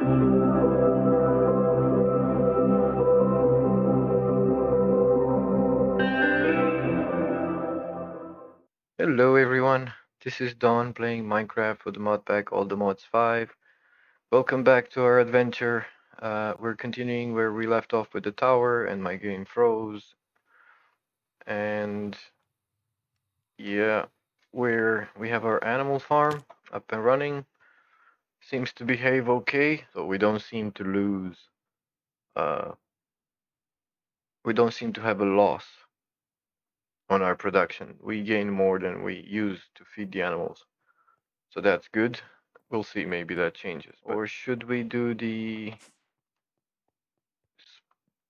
Hello everyone, this is Don playing Minecraft with the mod pack All the Mods 5. Welcome back to our adventure. We're continuing where we left off with the tower and my game froze. And yeah, we have our animal farm up and running. Seems to behave okay, so uh we don't seem to have a loss on our production. We gain more than we use to feed the animals. So that's good. We'll see, maybe that changes. Or should we do the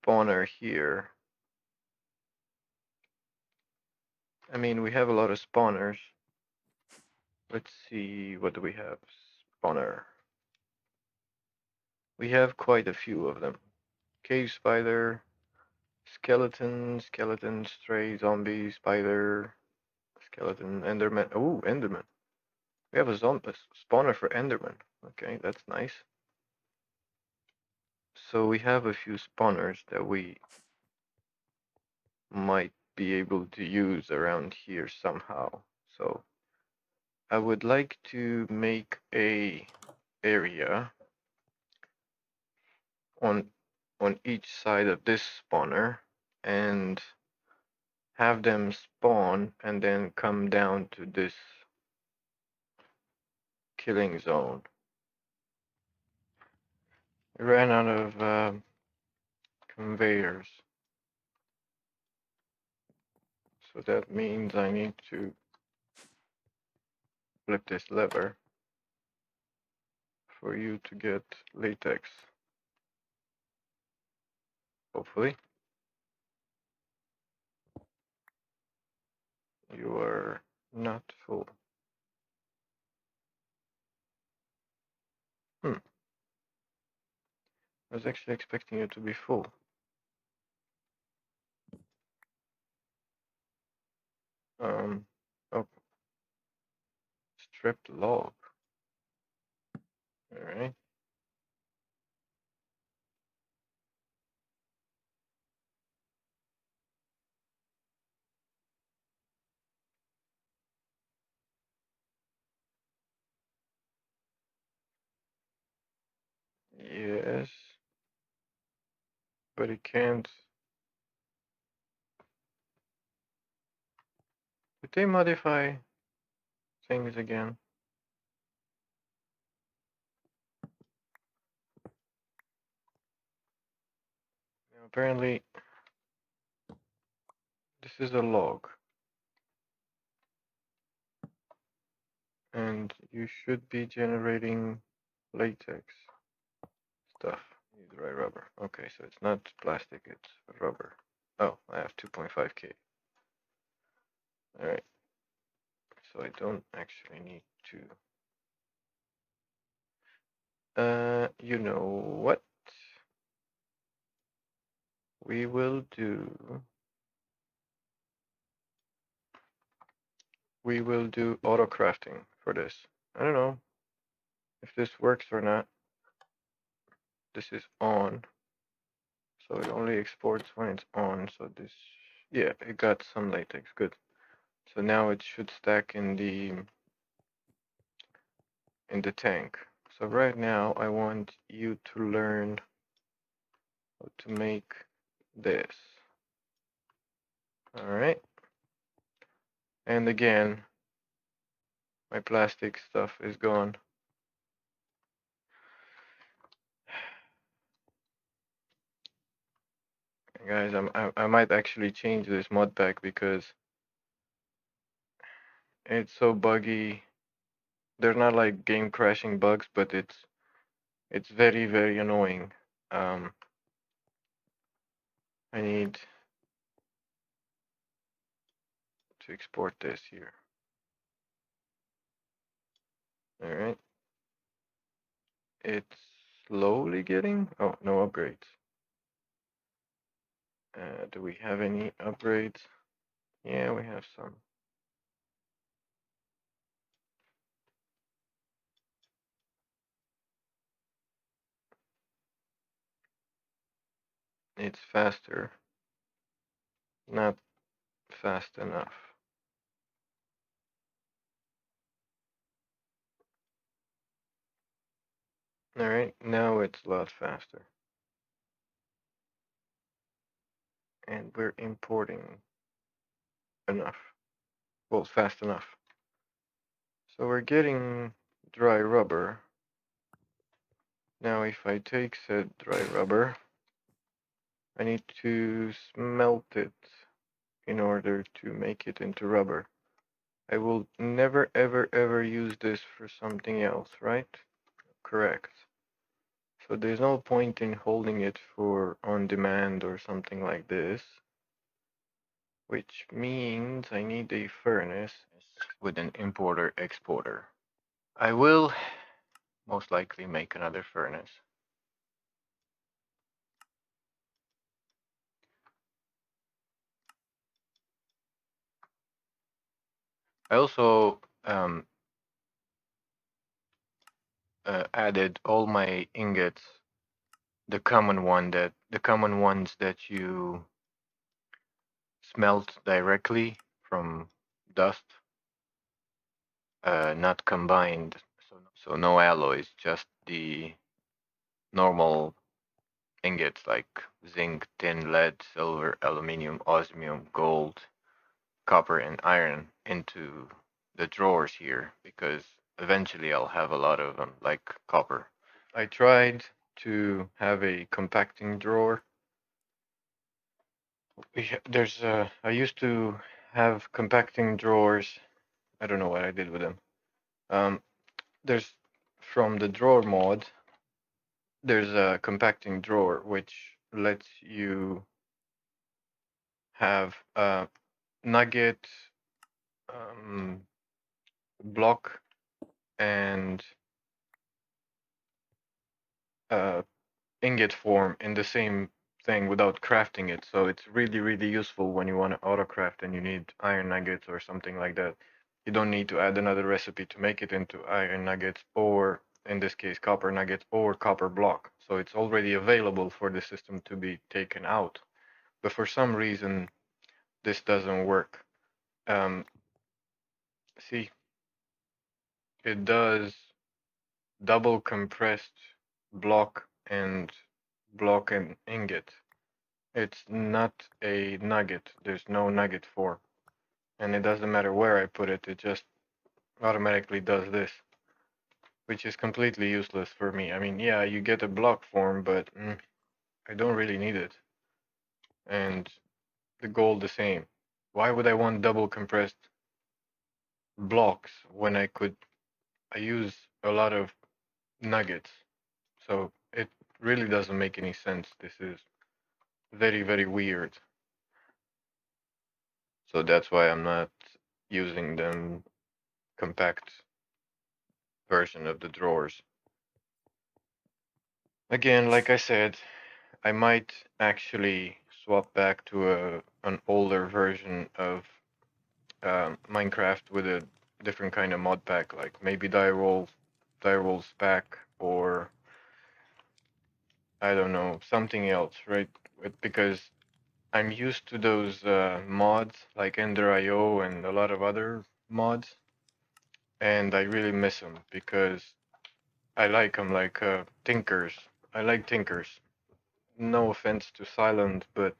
spawner here? I mean, we have a lot of spawners. Let's see, what do we have? Spawner. We have quite a few of them. Cave spider, skeleton, stray, zombie, spider, skeleton, enderman. Ooh, enderman. We have a zombie spawner for enderman. Okay, that's nice. So we have a few spawners that we might be able to use around here somehow. So I would like to make a area on each side of this spawner and have them spawn and then come down to this killing zone. I ran out of conveyors, so that means I need to flip this lever for you to get latex. Hopefully. You are not full. I was actually expecting you to be full. Oh, stripped log. All right. Yes, but it can't. Did they modify things again? Apparently, this is a log, and you should be generating latex stuff. Use the right rubber. Okay, so it's not plastic, it's rubber. Oh, I have 2.5k. Alright, so I don't actually need to. You know what? We will do. We will do auto crafting for this. I don't know if this works or not. This is on, so it only exports when it's on. So this, yeah, it got some latex. Good. So now it should stack in the tank. So right now I want you to learn how to make this. All right. And again, my plastic stuff is gone. Guys, I might actually change this mod pack because it's so buggy. They're not like game crashing bugs, but it's very annoying. I need to export this here. All right. It's slowly getting. Oh, no upgrades. Do we have any upgrades? Yeah, we have some. It's faster, not fast enough. Alright, now it's a lot faster. And we're importing enough. Well, fast enough. So we're getting dry rubber. Now if I take said dry rubber, I need to smelt it in order to make it into rubber. I will never ever ever use this for something else, right? Correct. So there's no point in holding it for on demand or something like this, which means I need a furnace with an importer exporter. I will most likely make another furnace. I also added all my ingots, the common ones that you smelt directly from dust, not combined. So no alloys, just the normal ingots like zinc, tin, lead, silver, aluminum, osmium, gold, copper, and iron into the drawers here because eventually I'll have a lot of them, like copper. I tried to have a compacting drawer. There's I used to have compacting drawers. I don't know what I did with them. Um, there's from the drawer mod. There's a compacting drawer which lets you have a nugget, um, block, and uh, ingot form in the same thing without crafting it. So it's really, really useful when you want to auto craft and you need iron nuggets or something like that. You don't need to add another recipe to make it into iron nuggets or in this case copper nuggets or copper block. So it's already available for the system to be taken out. But for some reason this doesn't work. See, it does double compressed block and ingot. It's not a nugget. There's no nugget form. And it doesn't matter where I put it, it just automatically does this, which is completely useless for me. I mean, yeah, you get a block form, but I don't really need it. And the gold the same. Why would I want double compressed blocks when I use a lot of nuggets? So it really doesn't make any sense. This is very, very weird. So that's why I'm not using them compact version of the drawers. Again, like I said, I might actually swap back to an older version of Minecraft with a different kind of mod pack, like maybe direwolves pack, or I don't know, something else, right? Because I'm used to those mods like Ender.io and a lot of other mods, and I really miss them because I like them like Tinkers. I like Tinkers. No offense to Silent, but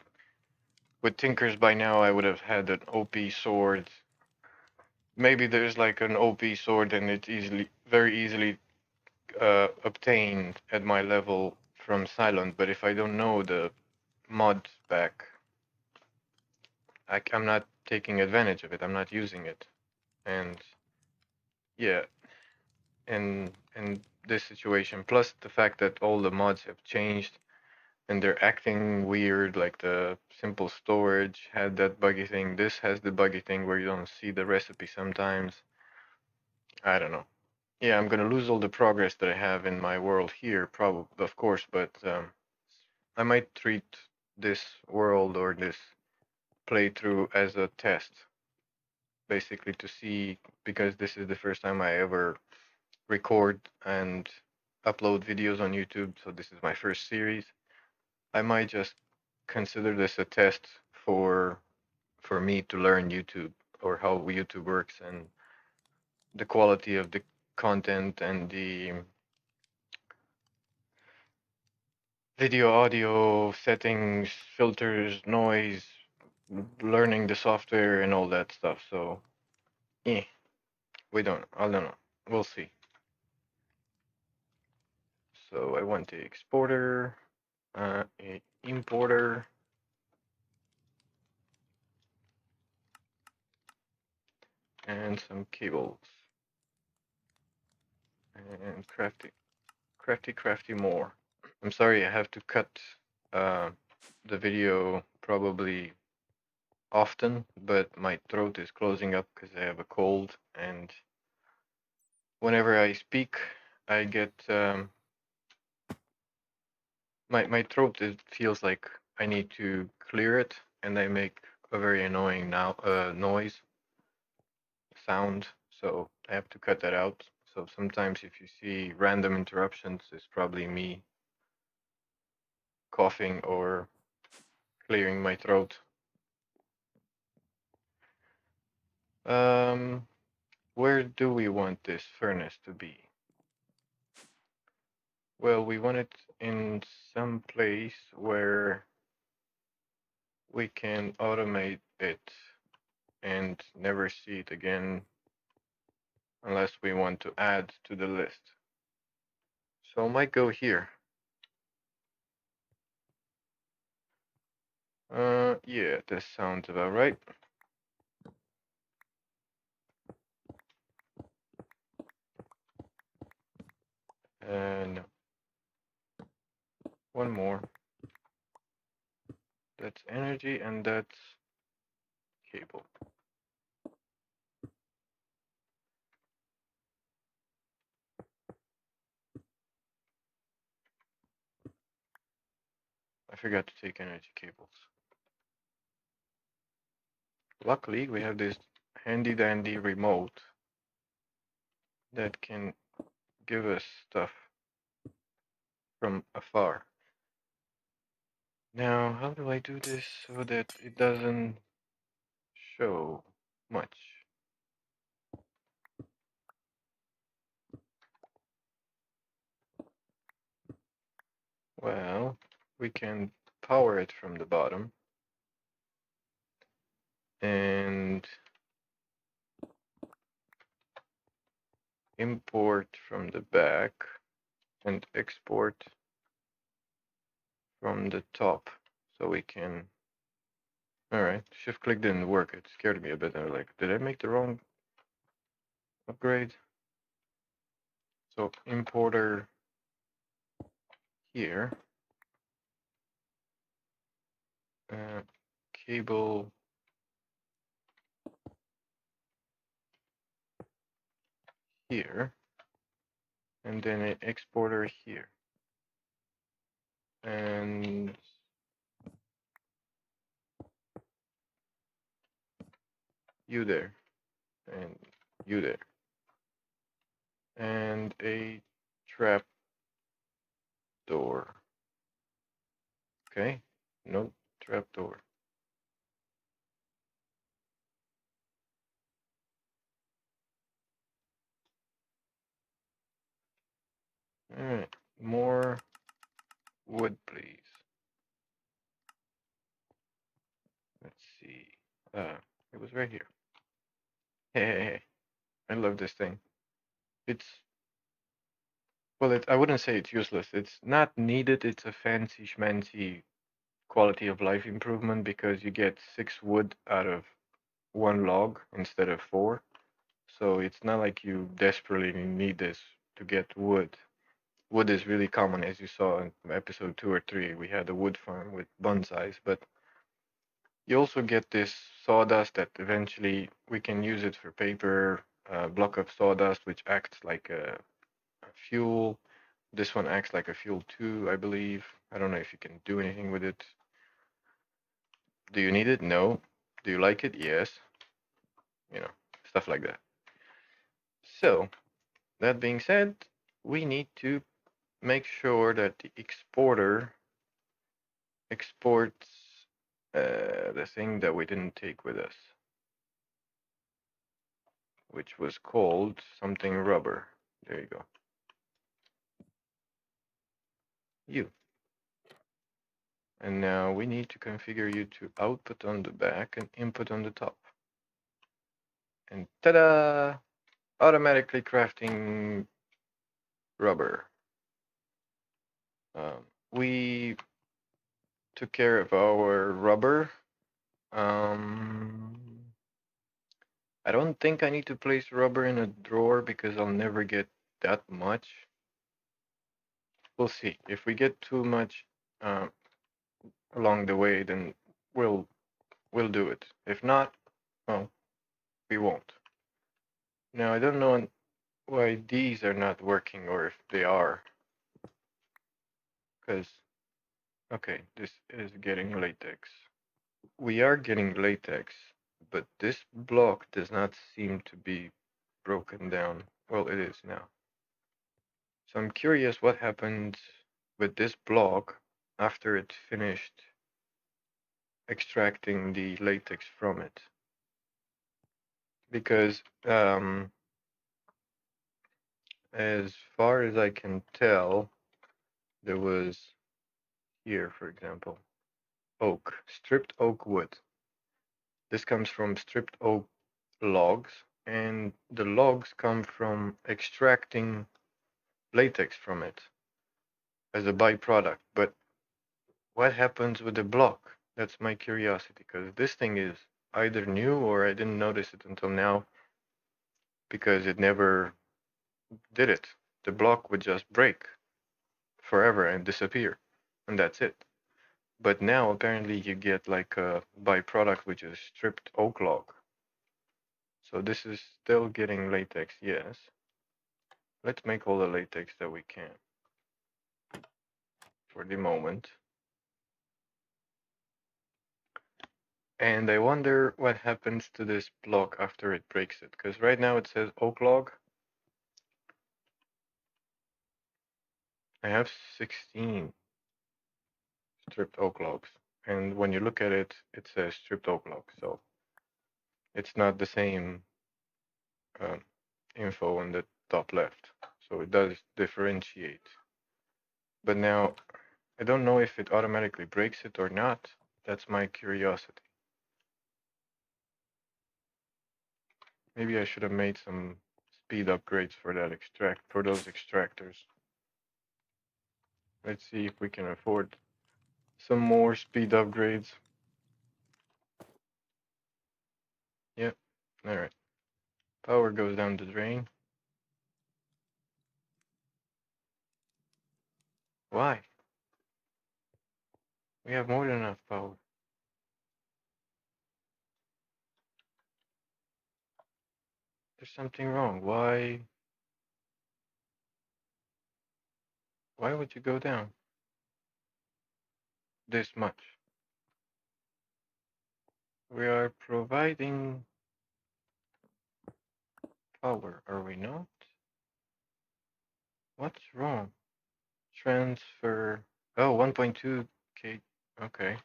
with Tinkers by now I would have had an OP sword. Maybe there's like an OP sword and it's very easily obtained at my level from Silent, but if I don't know the mod spec, I'm not taking advantage of it. I'm not using it. And yeah, in this situation, plus the fact that all the mods have changed and they're acting weird, like the simple storage had that buggy thing. This has the buggy thing where you don't see the recipe sometimes. I don't know. Yeah, I'm gonna lose all the progress that I have in my world here, probably, of course, but I might treat this world or this playthrough as a test, basically to see, because this is the first time I ever record and upload videos on YouTube, so this is my first series. I might just consider this a test for me to learn YouTube or how YouTube works and the quality of the content and the video, audio settings, filters, noise, learning the software and all that stuff. So, eh, I don't know. We'll see. So I want the exporter, a importer, and some cables. And crafty more. I'm sorry, I have to cut uh, the video probably often, but my throat is closing up because I have a cold, and whenever I speak, I get my throat feels like I need to clear it, and I make a very annoying noise sound, so I have to cut that out. So sometimes if you see random interruptions, it's probably me coughing or clearing my throat. Um, where do we want this furnace to be? Well, we want it in some place where we can automate it and never see it again unless we want to add to the list. So I might go here. Yeah, this sounds about right. And one more. That's energy and that's cable. I forgot to take energy cables. Luckily, we have this handy dandy remote that can give us stuff from afar. Now, how do I do this so that it doesn't show much? Well, we can power it from the bottom and import from the back and export from the top. So we can, all right, shift click didn't work. It scared me a bit. I was like, did I make the wrong upgrade? So importer here, cable here, and then an exporter here. And you there, and you there. And a trap door. Okay, no trap door. All right, more wood, please. Let's see. It was right here. Hey, hey, hey. I love this thing. It's, well, I wouldn't say it's useless. It's not needed. It's a fancy schmancy quality of life improvement because you get 6 wood out of 1 log instead of 4. So it's not like you desperately need this to get wood. Wood is really common, as you saw in episode 2 or 3. We had a wood farm with bonsais, but you also get this sawdust that eventually we can use it for paper, block of sawdust, which acts like a fuel. This one acts like a fuel too, I believe. I don't know if you can do anything with it. Do you need it? No. Do you like it? Yes. You know, stuff like that. So, that being said, we need to make sure that the exporter exports the thing that we didn't take with us, which was called something rubber. There you go. You. And now we need to configure you to output on the back and input on the top. And ta-da! Automatically crafting rubber. We took care of our rubber. I don't think I need to place rubber in a drawer because I'll never get that much. We'll see. If we get too much along the way, then we'll do it. If not, well, we won't. Now I don't know why these are not working or if they are. Because, okay, this is getting latex. We are getting latex, but this block does not seem to be broken down. Well, it is now. So I'm curious what happened with this block after it finished extracting the latex from it. Because as far as I can tell, there was here, for example, oak, stripped oak wood. This comes from stripped oak logs, and the logs come from extracting latex from it as a byproduct. But what happens with the block? That's my curiosity, because this thing is either new or I didn't notice it until now because it never did it. The block would just break forever and disappear, and that's it. But now apparently you get like a byproduct which is stripped oak log. So this is still getting latex, yes. Let's make all the latex that we can for the moment. And I wonder what happens to this block after it breaks it, because right now it says oak log. I have 16 stripped oak logs, and when you look at it, it says stripped oak log, so it's not the same info on the top left, so it does differentiate. But now, I don't know if it automatically breaks it or not. That's my curiosity. Maybe I should have made some speed upgrades for that for those extractors. Let's see if we can afford some more speed upgrades. Yep. All right. Power goes down the drain. Why? We have more than enough power. There's something wrong. Why? Why would you go down this much? We are providing power, are we not? What's wrong? Transfer. Oh, 1.2 K. Okay.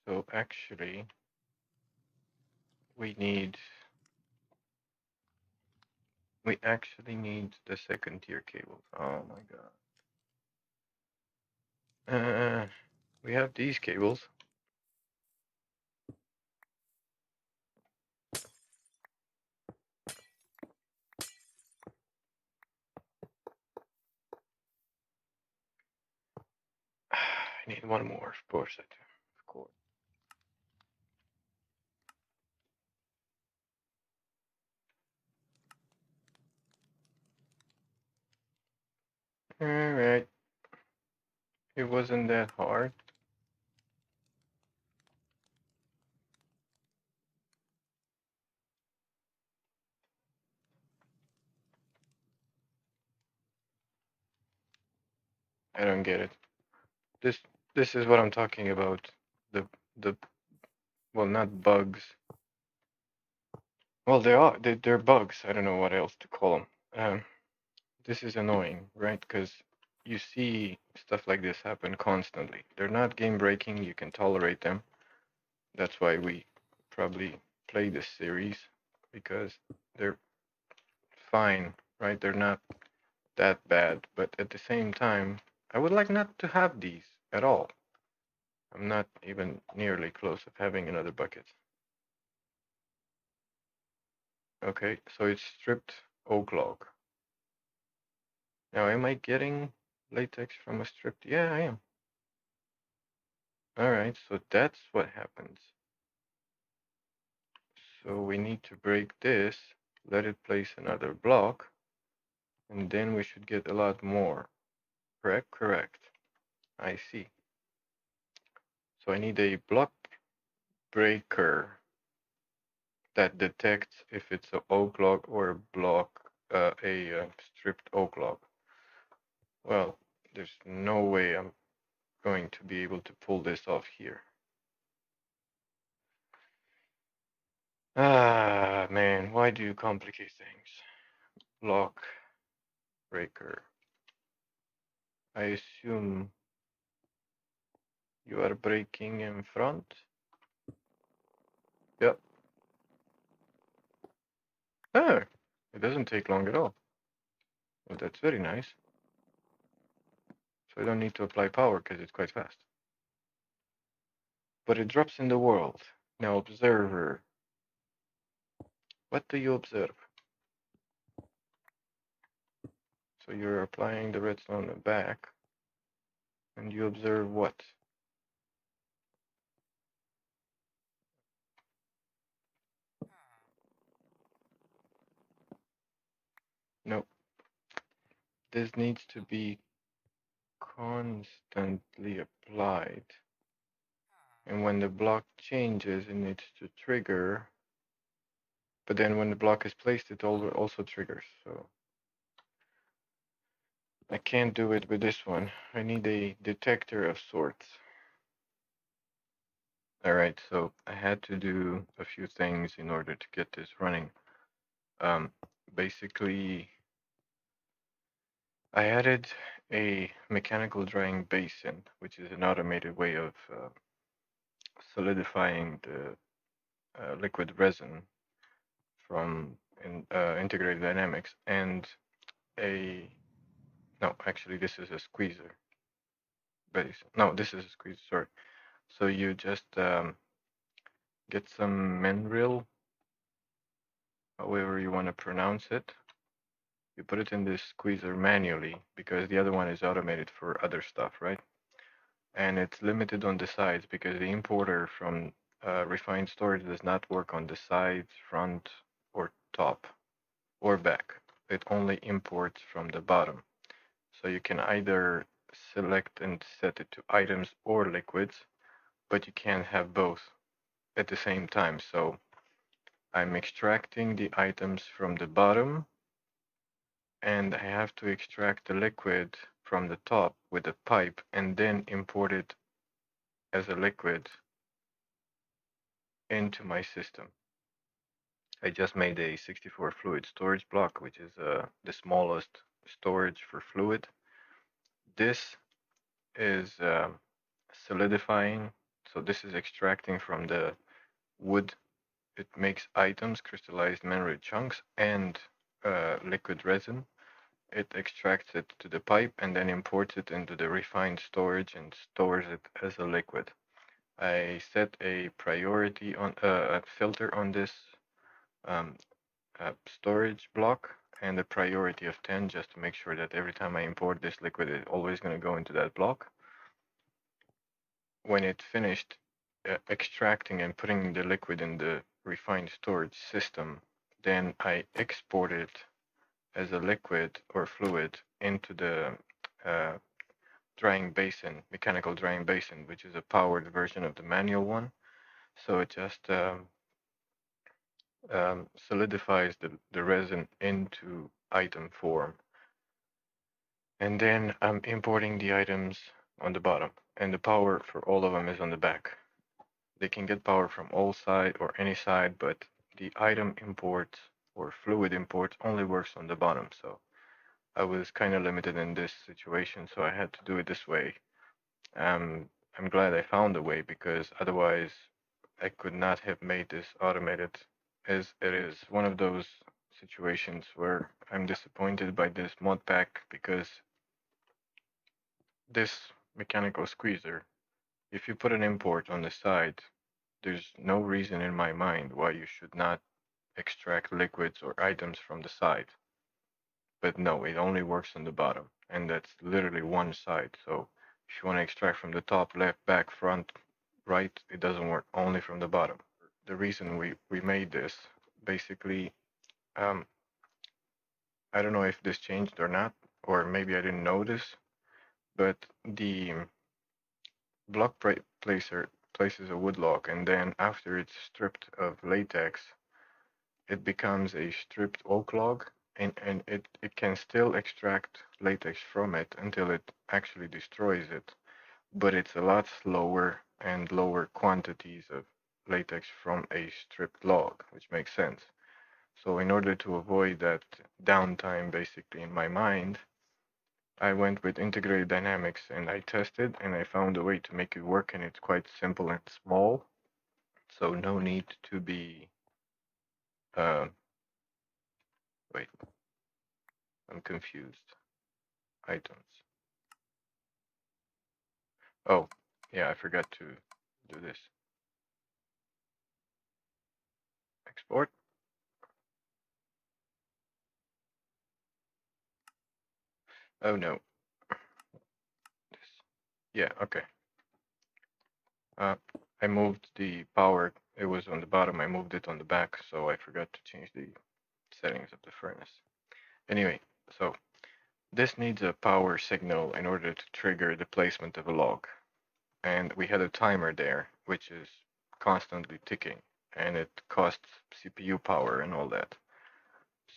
So actually, we actually need the second tier cable. Oh my god. We have these cables. I need one more power set, of course. Alright. It wasn't that hard. I don't get it. This is what I'm talking about. The the well, not bugs. Well, they're bugs. I don't know what else to call them. This is annoying, right? Because you see stuff like this happen constantly. They're not game breaking, you can tolerate them. That's why we probably play this series because they're fine, right? They're not that bad, but at the same time, I would like not to have these at all. I'm not even nearly close of having another bucket. Okay, so it's stripped oak log. Now, am I getting latex from a stripped? Yeah, I am. All right, so that's what happens. So we need to break this, let it place another block, and then we should get a lot more. Correct? Correct. I see. So I need a block breaker that detects if it's a oak log or a block, stripped oak log. Well, there's no way I'm going to be able to pull this off here. Ah, man, why do you complicate things? Block breaker. I assume you are breaking in front. Yep. Oh, it doesn't take long at all. Well, that's very nice. So I don't need to apply power because it's quite fast. But it drops in the world. Now, observer. What do you observe? So you're applying the redstone back, and you observe what? No, this needs to be constantly applied. And when the block changes, it needs to trigger. But then when the block is placed, it also triggers. So I can't do it with this one. I need a detector of sorts. All right, so I had to do a few things in order to get this running. Basically, I added a mechanical drying basin, which is an automated way of solidifying the liquid resin from integrated dynamics, and a no, actually, this is a squeezer base. No, this is a squeezer. Sorry. So you just get some menril, however you want to pronounce it. You put it in this squeezer manually because the other one is automated for other stuff, right? And it's limited on the sides because the importer from refined storage does not work on the sides, front, or top, or back. It only imports from the bottom. So you can either select and set it to items or liquids, but you can't have both at the same time. So I'm extracting the items from the bottom, and I have to extract the liquid from the top with a pipe and then import it as a liquid into my system. I just made a 64 fluid storage block, which is the smallest storage for fluid. This is solidifying. So this is extracting from the wood. It makes items, crystallized mineral chunks, and liquid resin. It extracts it to the pipe and then imports it into the refined storage and stores it as a liquid. I set a priority on a filter on this um, storage block and a priority of 10 just to make sure that every time I import this liquid, it's always going to go into that block. When it finished extracting and putting the liquid in the refined storage system, then I export it as a liquid or fluid into the uh, drying basin, mechanical drying basin, which is a powered version of the manual one. So it just solidifies the resin into item form. And then I'm importing the items on the bottom, and the power for all of them is on the back. They can get power from all side or any side, but the item import or fluid import only works on the bottom. So I was kind of limited in this situation, so I had to do it this way. Um, I'm glad I found a way because otherwise I could not have made this automated as it is. One of those situations where I'm disappointed by this mod pack because this mechanical squeezer, if you put an import on the side, there's no reason in my mind why you should not extract liquids or items from the side. But no, it only works on the bottom, and that's literally one side. So if you want to extract from the top, left, back, front, right, it doesn't work, only from the bottom. The reason we made this, basically, um, I don't know if this changed or not, or maybe I didn't notice, but the block placer places a wood log, and then after it's stripped of latex, it becomes a stripped oak log, and it can still extract latex from it until it actually destroys it, but it's a lot slower and lower quantities of latex from a stripped log, which makes sense. So in order to avoid that downtime basically in my mind, I went with integrated dynamics and I tested and I found a way to make it work, and it's quite simple and small. So no need to be uh, wait, I'm confused. Items. Oh, yeah, I forgot to do this. Export. Oh no. This. Yeah, okay. Uh, I moved the power. It was on the bottom. I moved it on the back, so I forgot to change the settings of the furnace. Anyway, so this needs a power signal in order to trigger the placement of a log. And we had a timer there, which is constantly ticking, and it costs CPU power and all that.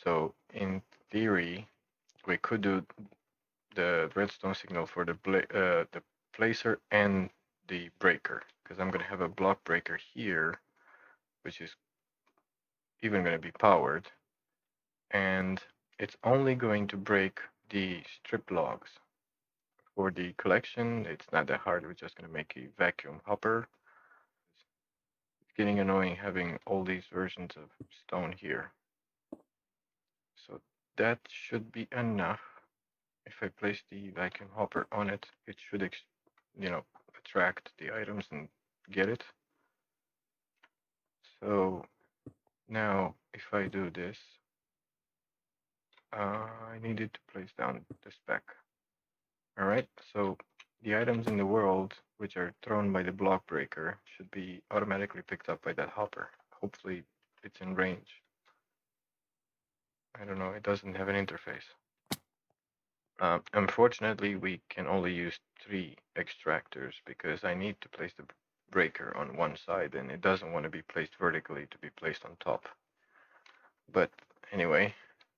So in theory, we could do the redstone signal for the placer and the breaker, because I'm going to have a block breaker here, which is even going to be powered, and it's only going to break the strip logs. For the collection, it's not that hard. We're just going to make a vacuum hopper. It's getting annoying having all these versions of stone here. So that should be enough. If I place the vacuum hopper on it, it should, attract the items and get it. So now if I do this, I needed to place down the spec. All right, so the items in the world which are thrown by the block breaker should be automatically picked up by that hopper. Hopefully it's in range. I don't know, it doesn't have an interface. Unfortunately, we can only use 3 extractors because I need to place the breaker on one side and it doesn't want to be placed vertically to be placed on top. But anyway,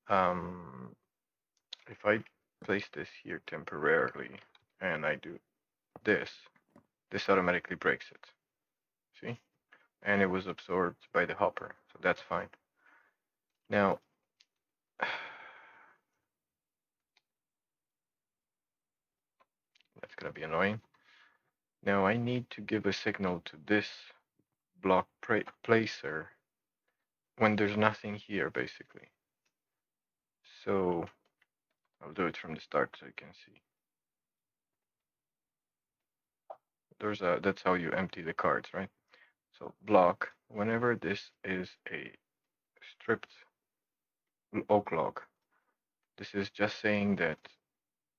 if I place this here temporarily and I do this, this automatically breaks it. See? And it was absorbed by the hopper, so that's fine. Now, that's gonna be annoying. Now I need to give a signal to this block placer when there's nothing here, basically. So I'll do it from the start so you can see. That's how you empty the cards, right? So block, whenever this is a stripped oak log, this is just saying that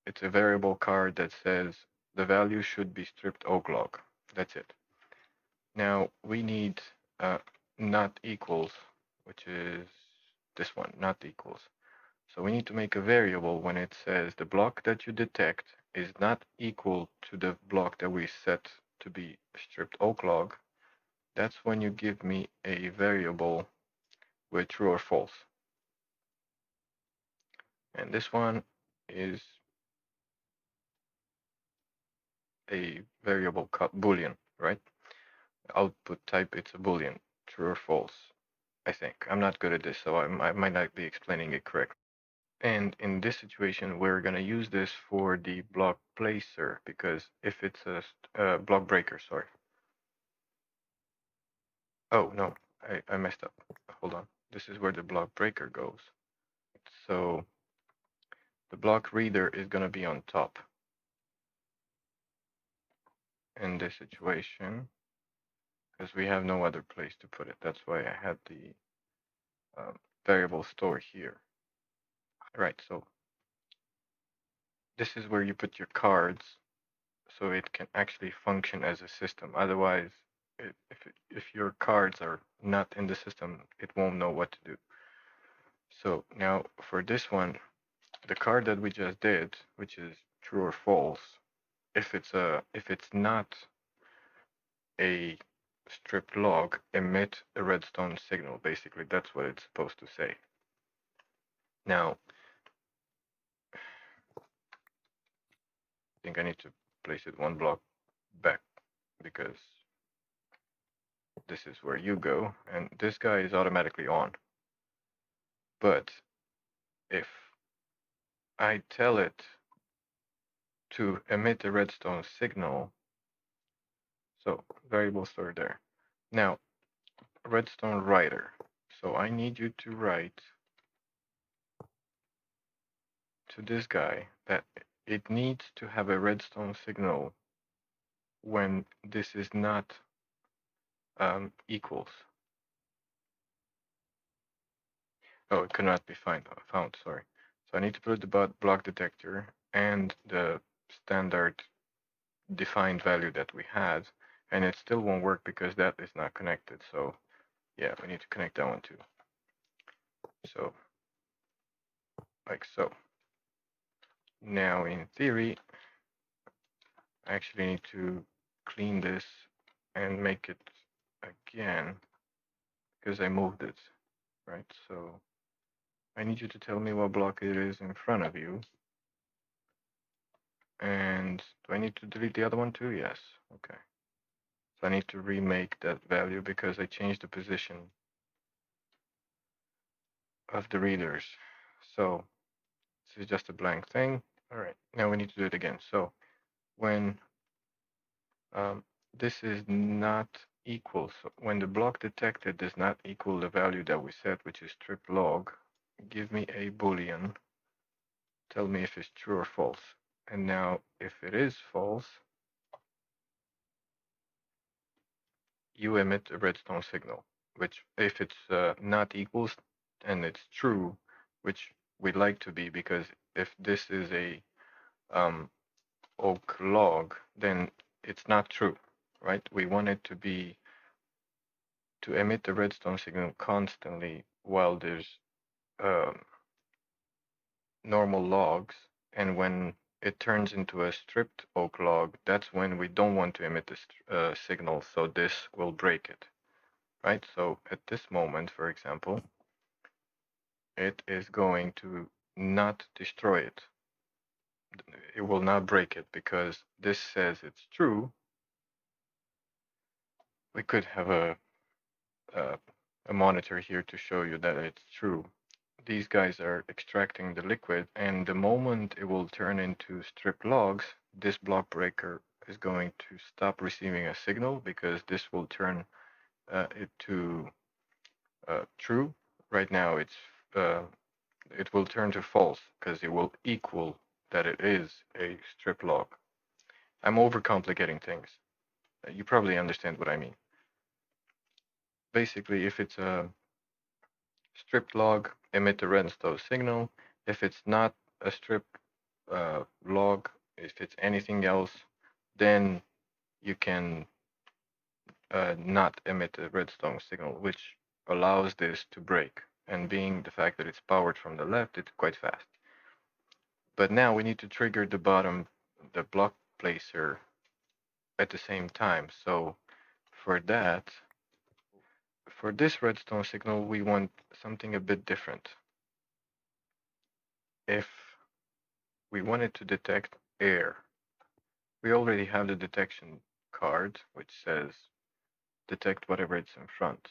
it's a variable card that says the value should be stripped oak log. That's it. Now we need not equals, which is this one, not equals. So we need to make a variable when it says the block that you detect is not equal to the block that we set to be stripped oak log. That's when you give me a variable with true or false. And this one is a variable called boolean, right? Output type, it's a boolean, true or false. I think I'm not good at this, so I might not be explaining it correctly. And in this situation, we're going to use this for the block placer, because if it's a block breaker, sorry. Oh, no, I messed up. Hold on. This is where the block breaker goes. So the block reader is going to be on top in this situation, because we have no other place to put it. That's why I had the variable store here. Right, so this is where you put your cards so it can actually function as a system. Otherwise, if your cards are not in the system, it won't know what to do. So now for this one, the card that we just did, which is true or false, if it's not a stripped log, emit a redstone signal. Basically, that's what it's supposed to say. Now, I think I need to place it one block back because this is where you go, and this guy is automatically on. But if I tell it to emit a redstone signal, so variable store there. Now, redstone writer. So I need you to write to this guy that it needs to have a redstone signal when this is not equals. Oh, it cannot be found, sorry. So I need to put the block detector and the standard defined value that we had, and it still won't work because that is not connected. So yeah, we need to connect that one too. So like so. Now in theory, I actually need to clean this and make it again because I moved it, right? So I need you to tell me what block it is in front of you. And do I need to delete the other one too? Yes. Okay. So I need to remake that value because I changed the position of the readers. So this is just a blank thing. All right. Now we need to do it again. So when this is not equal, so when the block detected does not equal the value that we set, which is strip log, give me a boolean. Tell me if it's true or false. And now if it is false, you emit a redstone signal, which if it's not equals and it's true, which we'd like to be, because if this is a oak log, then it's not true, right? We want it to emit the redstone signal constantly while there's normal logs, and when it turns into a stripped oak log, that's when we don't want to emit the signal, so this will break it, right? So at this moment, for example, it is going to not destroy it. It will not break it because this says it's true. We could have a monitor here to show you that it's true. These guys are extracting the liquid, and the moment it will turn into strip logs, this block breaker is going to stop receiving a signal because this will turn it to true. Right now it will turn to false because it will equal that it is a strip log. I'm overcomplicating things. You probably understand what I mean. Basically, if it's a strip log, emit a redstone signal. If it's not a strip log, if it's anything else, then you can not emit a redstone signal, which allows this to break. And being the fact that it's powered from the left, it's quite fast. But now we need to trigger the block placer at the same time. So for that, for this redstone signal, we want something a bit different. If we wanted to detect air, we already have the detection card, which says detect whatever it's in front.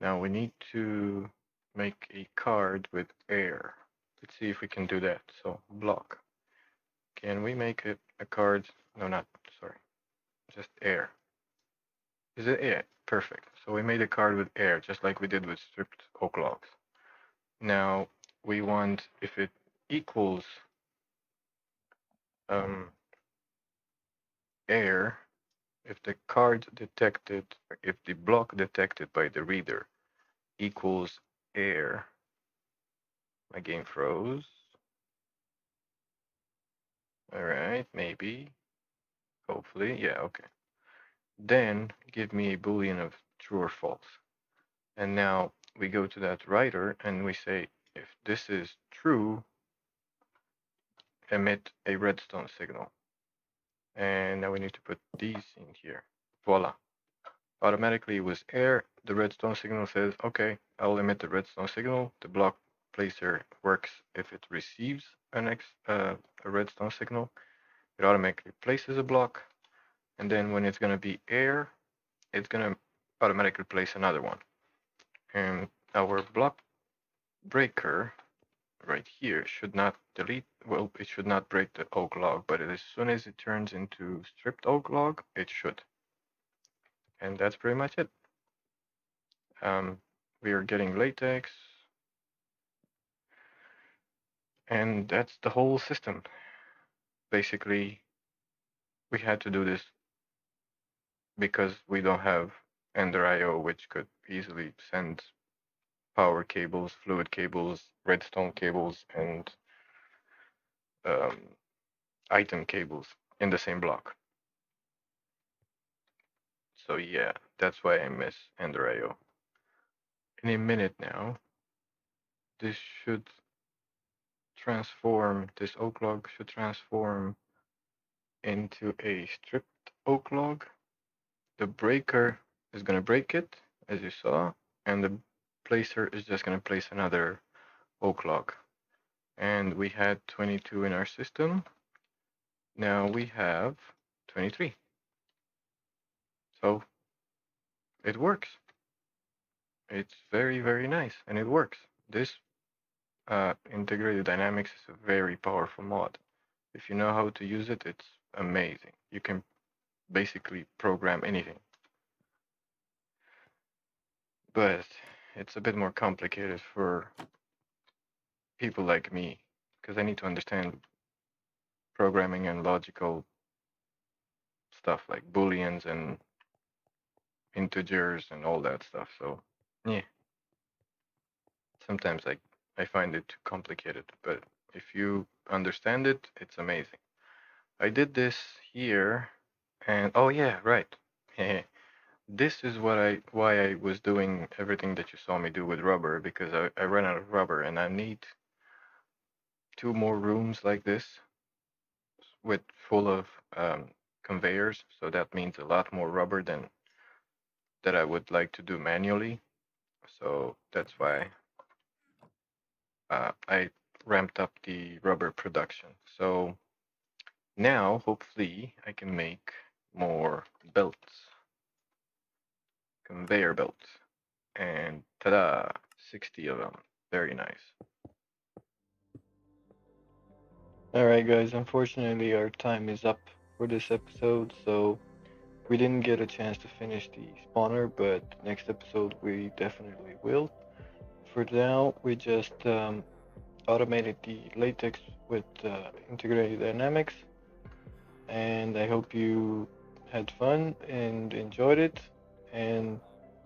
Now we need to make a card with air. Let's see if we can do that. So block. Can we make it a card? No, not, sorry, just air. Is it air? Perfect. So we made a card with air, just like we did with stripped oak logs. Now we want if it equals air, if the card detected, if the block detected by the reader equals air. My game froze. All right, maybe, hopefully, yeah, okay. Then give me a boolean of true or false. And now we go to that writer and we say, if this is true, emit a redstone signal. And now we need to put these in here. Voila. Automatically it was air. The redstone signal says, okay, I'll emit the redstone signal. The block placer works if it receives a redstone signal. It automatically places a block. And then when it's going to be air, it's going to automatically place another one. And our block breaker right here should not delete, well, it should not break the oak log, but as soon as it turns into stripped oak log, it should. And that's pretty much it. We are getting latex, and that's the whole system. Basically, we had to do this because we don't have Ender IO, which could easily send power cables, fluid cables, redstone cables, and um, item cables in the same block. So yeah, that's why I miss Ender IO. In a minute now, this should transform, this oak log should transform into a stripped oak log. The breaker is going to break it, as you saw, and the placer is just going to place another oak log. And we had 22 in our system. Now we have 23. So it works. It's very, very nice, and it works. This integrated dynamics is a very powerful mod. If you know how to use it, it's amazing. You can basically program anything. But it's a bit more complicated for people like me, because I need to understand programming and logical stuff like booleans and integers and all that stuff. So yeah, sometimes I find it too complicated, but if you understand it, it's amazing. I did this here, and oh yeah, right. This is why I was doing everything that you saw me do with rubber, because I ran out of rubber and I need 2 more rooms like this with full of conveyors. So that means a lot more rubber than that I would like to do manually. So that's why I ramped up the rubber production. So now hopefully I can make more belts, conveyor belts, and ta-da, 60 of them. Very nice. Alright guys, unfortunately our time is up for this episode, so we didn't get a chance to finish the spawner, but next episode we definitely will. For now, we just automated the latex with integrated dynamics, and I hope you had fun and enjoyed it, and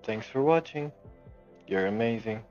thanks for watching. You're amazing.